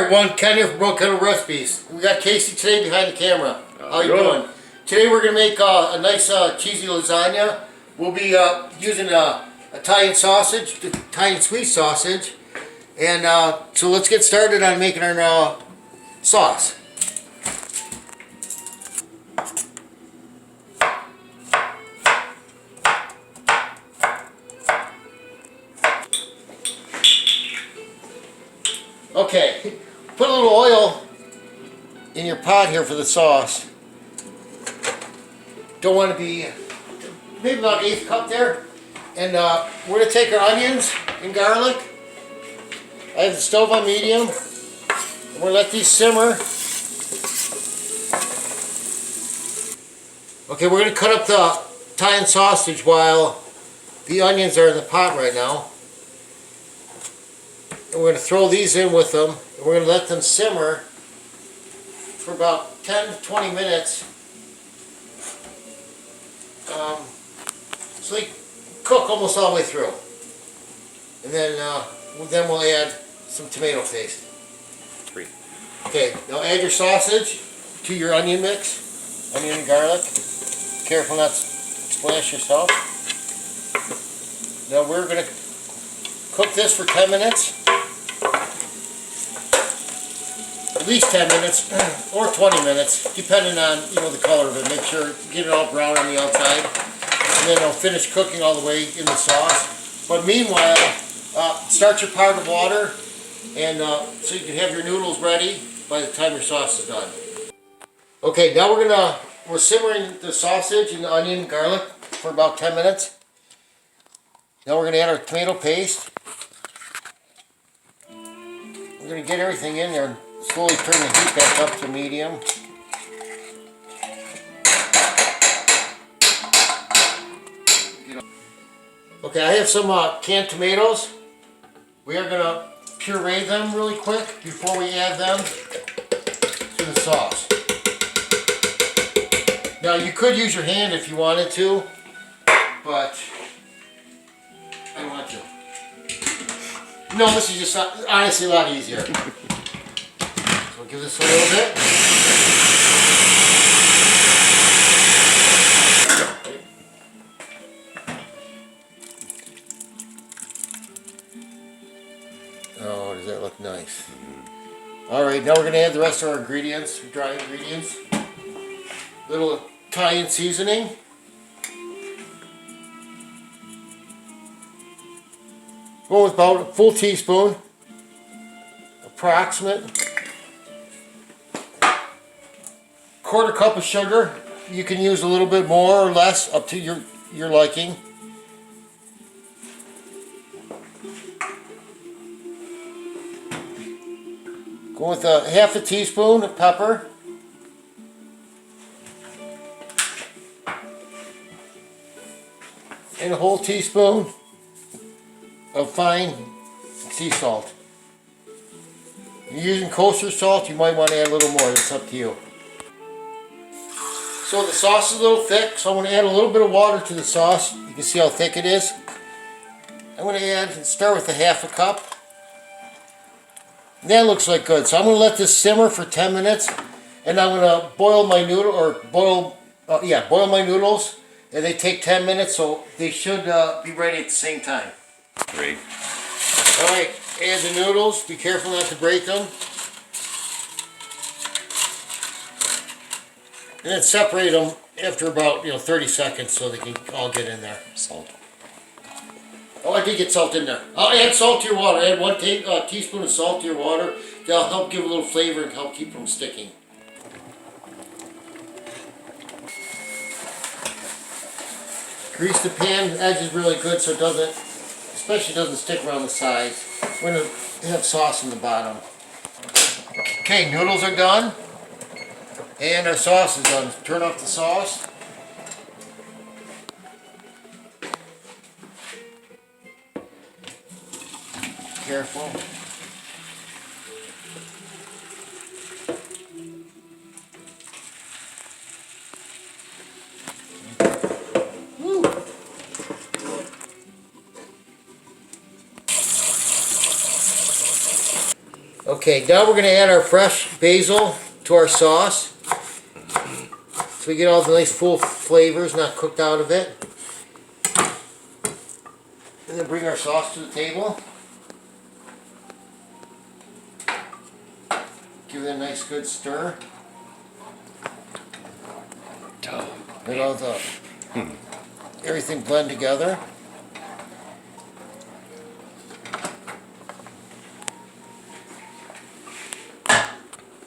everyone, Ken here from Broke Kettle Recipes. We got Casey today behind the camera. How you doing? Today we're going to make a nice cheesy lasagna. We'll be using Italian sausage, Italian sweet sausage. And so let's get started on making our sauce. Okay, put a little oil in your pot here for the sauce. Don't want to be, maybe about 1/8 cup there. And we're going to take our onions and garlic. I have the stove on medium. And we're going to let these simmer. Okay, we're going to cut up the Italian sausage while the onions are in the pot right now. And we're going to throw these in with them, and we're going to let them simmer for about 10 to 20 minutes. So they cook almost all the way through. And then we'll add some tomato paste. Okay, now add your sausage to your onion mix, onion and garlic. Careful not to splash yourself. Now we're going to cook this for 10 minutes. At least 10 minutes or 20 minutes, depending on the color of it. Make sure get it all brown on the outside, and then it'll finish cooking all the way in the sauce. But meanwhile, start your pot of water, and so you can have your noodles ready by the time your sauce is done. Okay, now we're simmering the sausage and the onion and garlic for about 10 minutes. Now we're going to add our tomato paste. We're going to get everything in there. Slowly turn the heat back up to medium. Okay, I have some canned tomatoes. We are going to puree them really quick before we add them to the sauce. Now you could use your hand if you wanted to, but I don't want to. No, this is just honestly a lot easier. Give this a little bit. Oh, does that look nice? Alright, now we're going to add the rest of our ingredients, dry ingredients. Little Italian seasoning. Go with about a full teaspoon. Approximate. 1/4 cup of sugar. You can use a little bit more or less, up to your liking. Go with a 1/2 teaspoon of pepper. And a whole teaspoon of fine sea salt. If you're using kosher salt, you might want to add a little more. It's up to you. So the sauce is a little thick, so I'm going to add a little bit of water to the sauce. You can see how thick it is. I'm going to start with a 1/2 cup. And that looks like good. So I'm going to let this simmer for 10 minutes, and I'm going to boil my boil my noodles. And they take 10 minutes, so they should be ready at the same time. Great. All right, add the noodles. Be careful not to break them. And then separate them after about 30 seconds so they can all get in there. Salt. Oh, I did get salt in there. I'll add salt to your water. Add 1 teaspoon of salt to your water. That'll help give a little flavor and help keep them sticking. Grease the pan. The edge is really good so it doesn't stick around the sides. We're going to have sauce in the bottom. Okay, noodles are done. And our sauce is done. Turn off the sauce. Careful. Woo. Okay, now we're going to add our fresh basil to our sauce. So we get all the nice full flavors not cooked out of it. And then bring our sauce to the table. Give it a nice good stir. Let all the everything blend together.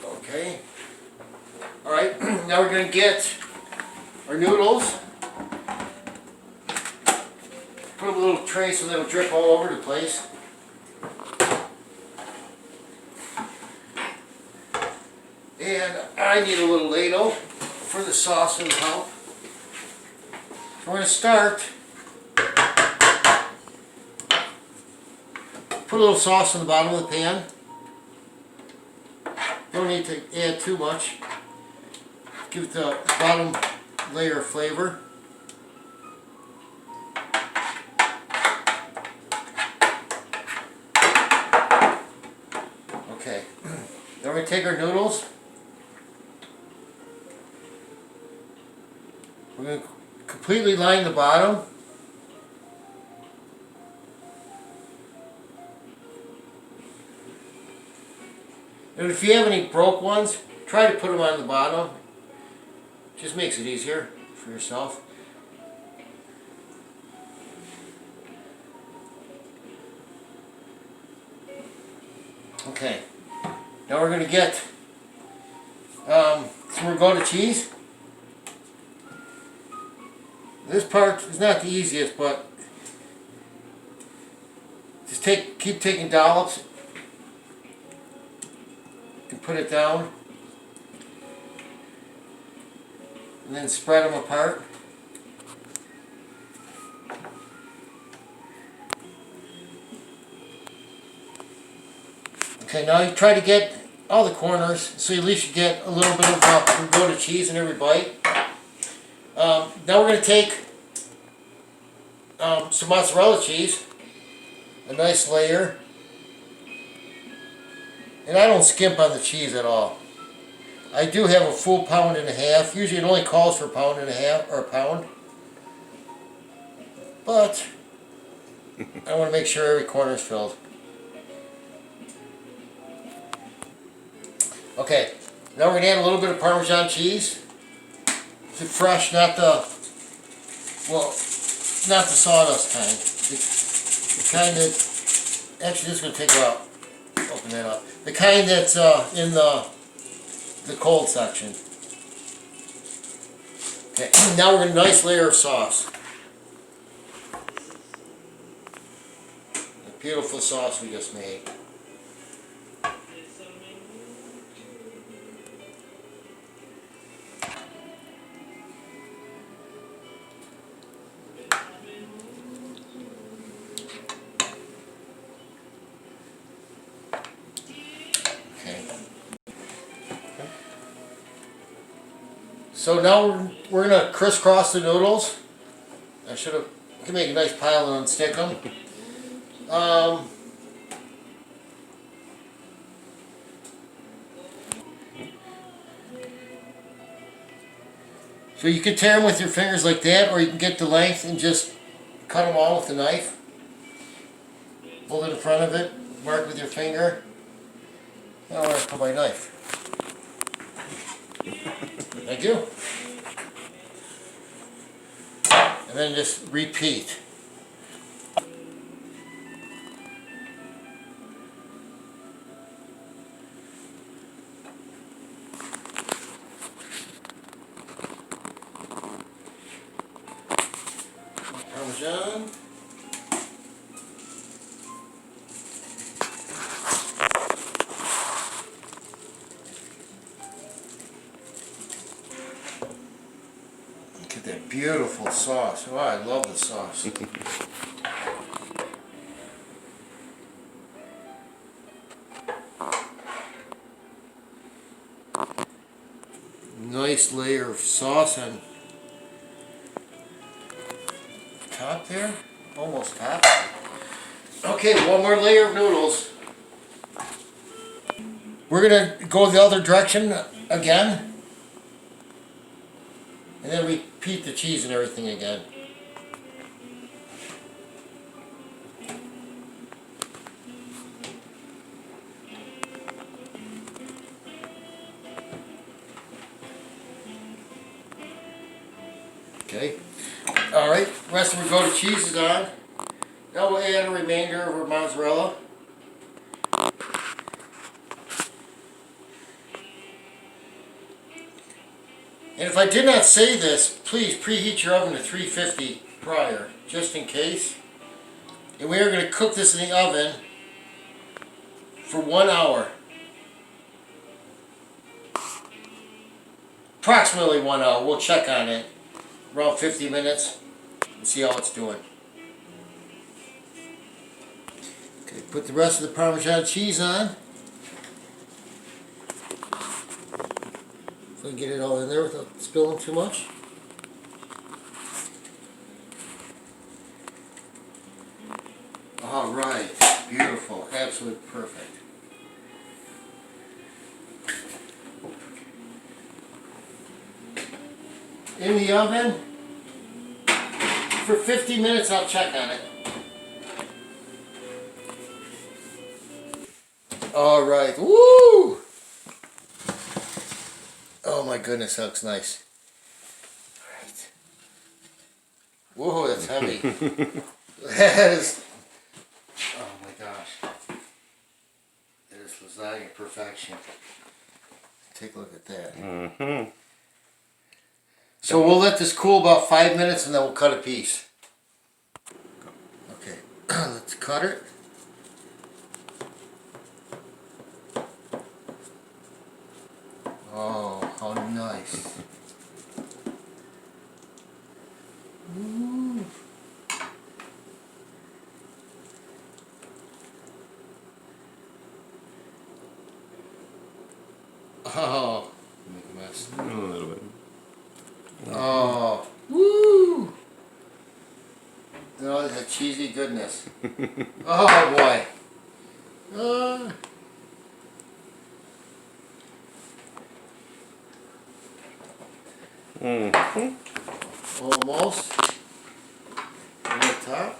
Okay. All right. Now we're going to get our noodles. Put a little tray so they'll drip all over the place. And I need a little ladle for the sauce to help. So we're going to start. Put a little sauce in the bottom of the pan. Don't need to add too much. Give the bottom layer of flavor. Okay. Then we're going to take our noodles. We're going to completely line the bottom. And if you have any broke ones, try to put them on the bottom. Just makes it easier for yourself. Okay. Now we're going to get some ricotta cheese. This part is not the easiest, but just keep taking dollops and put it down, and then spread them apart. Okay, now you try to get all the corners, so at least you get a little bit of ricotta cheese in every bite. Now we're going to take some mozzarella cheese, a nice layer, and I don't skimp on the cheese at all. I do have a full pound and a half. Usually it only calls for a pound and a half, or a pound, but I want to make sure every corner is filled. Okay, now we're going to add a little bit of Parmesan cheese. It's fresh, not the sawdust kind. The kind that, actually this is going to take a while. Open that up. The kind that's in the cold section. Okay, now we're going to nice layer of sauce. The beautiful sauce we just made. So now we're going to crisscross the noodles. I can make a nice pile and unstick them. So you can tear them with your fingers like that, or you can get the length and just cut them all with a knife. Hold it in front of it, mark with your finger. Now I'm going to put my knife. Thank you. And then just repeat. Parmesan. Look at that beautiful sauce. Oh, I love the sauce. Nice layer of sauce on top there. Almost top. Okay, one more layer of noodles. We're gonna go the other direction again. And then repeat the cheese and everything again. Okay. Alright, rest of our goat cheese is on. Now we'll add a remainder of our mozzarella. And if I did not say this, please preheat your oven to 350 prior, just in case. And we are going to cook this in the oven for 1 hour. Approximately 1 hour. We'll check on it. Around 50 minutes and see how it's doing. Okay, put the rest of the Parmesan cheese on. So we can get it all in there without spilling too much. Alright, beautiful, absolutely perfect. In the oven for 50 minutes. I'll check on it. Alright, woo! Oh my goodness, that looks nice. Alright. Whoa, that's heavy. That is, oh my gosh. That is lasagna perfection. Take a look at that. Mm-hmm. So we'll let this cool about 5 minutes and then we'll cut a piece. Okay, let's cut it. Oh, how nice. Ooh. Oh, make a mess. A little bit. Oh, woo! Oh, that cheesy goodness. Oh boy. Almost. On the top.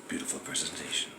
Beautiful presentation.